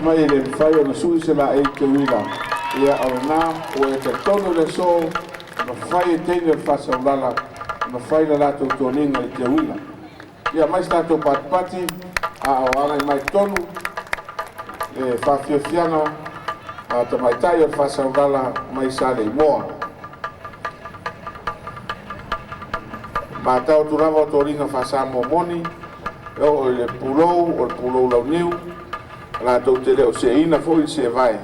mai le fai o na sui se la e te wila. Ia o na o e te tono le so na fai e teine le fasa ulala na fai la lato toninga i te wila. Ia mai stato pati a o angai mai tonu e whawhiawhianga a ta mai tai o fasa ulala mai sale i moa. Ma tau tu rawa o toringa fasa mo moni o le pulou lau niu la tau te leo se ina fo i se vai.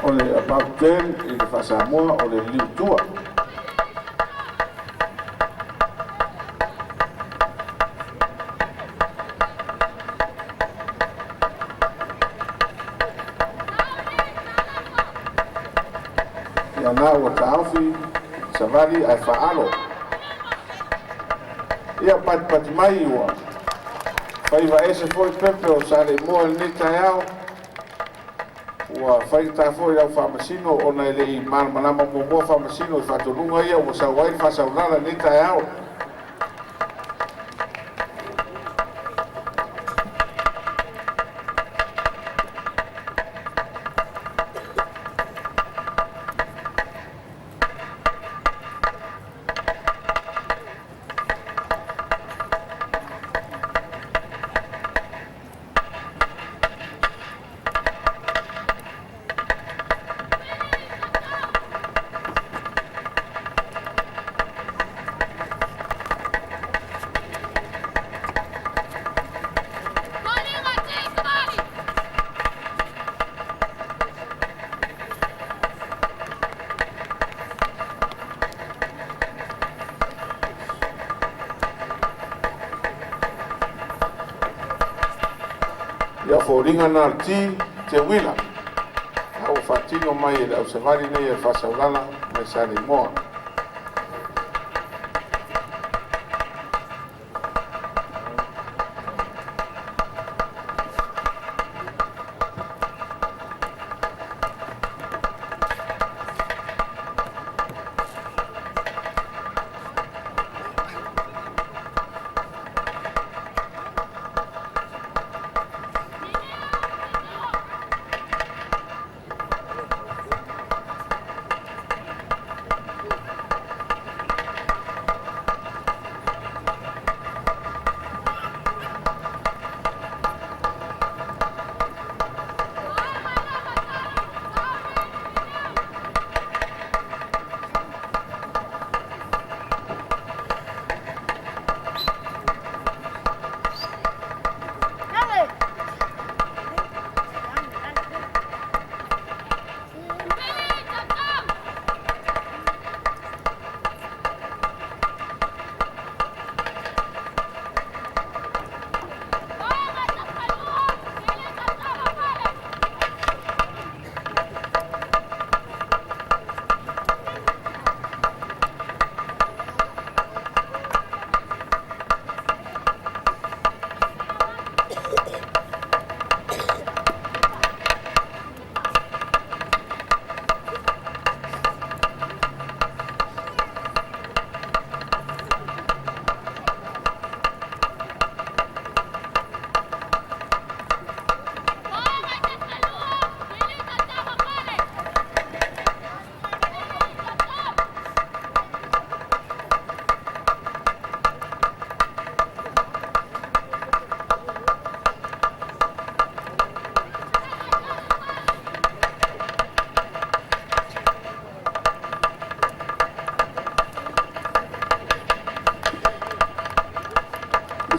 O le apauten i le Fasamoa o le liutua. Ia nā ua taofi, savali ai whaalo. Ia pati mai ua. Whaiwa ese foi pepe o sare moa ni tai au. Ua whai tā foi lau whamasino o nei lei manama mo whamasino i whatonunga ia ua sa wai whasaunala ni tai au. Ia fōringa nā ti te wila. Au whatino mai e au savali nei e whasaulala mai sari moa.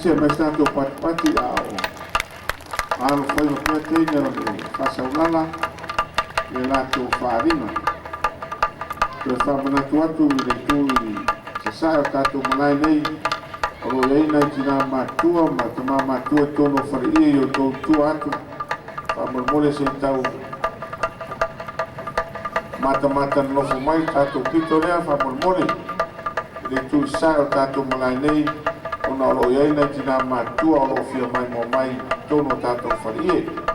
Se mai stato pati a alo foi o que tem no fasaulala le lato farina Ke whamanatu atu i le tui se sae o tātou malai nei o lo eina i tina mātua ma te mā mātua tono whare i o tō tua atu whamormore se tau mata nofo mai tātou pito rea whamormore i le tui sae o tātou malai nei ona o lo eina i tina mātua o lo fia mai mo mai tono tātou whare i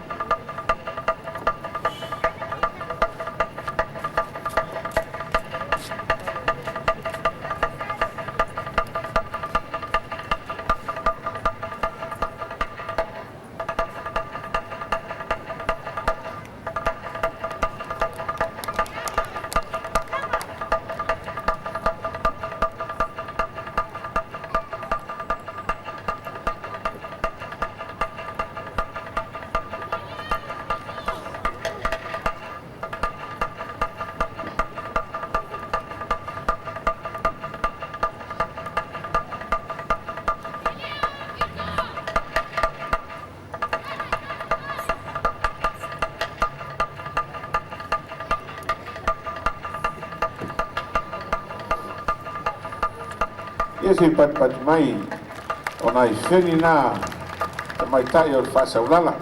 Ia se pat mai ona i wheni nā te mai tai o whasaulala.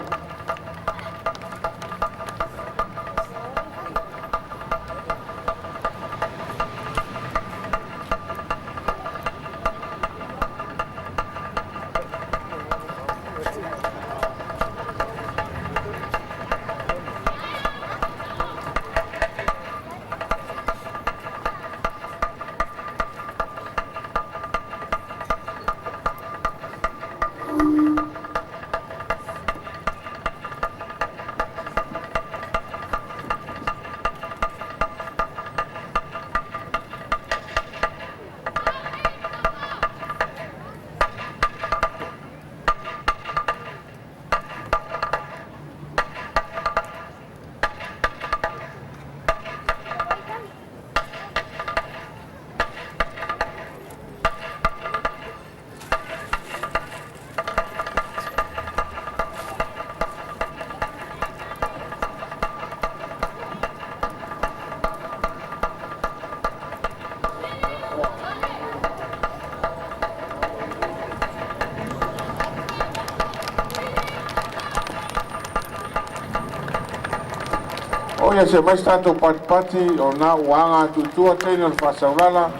Oia se mai stato pati o na uanga tutua tena whasaulala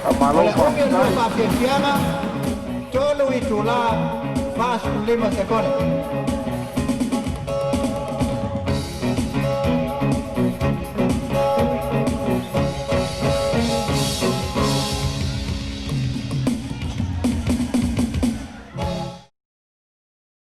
a malofa. Ole oke no whawhiawhianga, tōlu i tō la, whāsu lima te kone.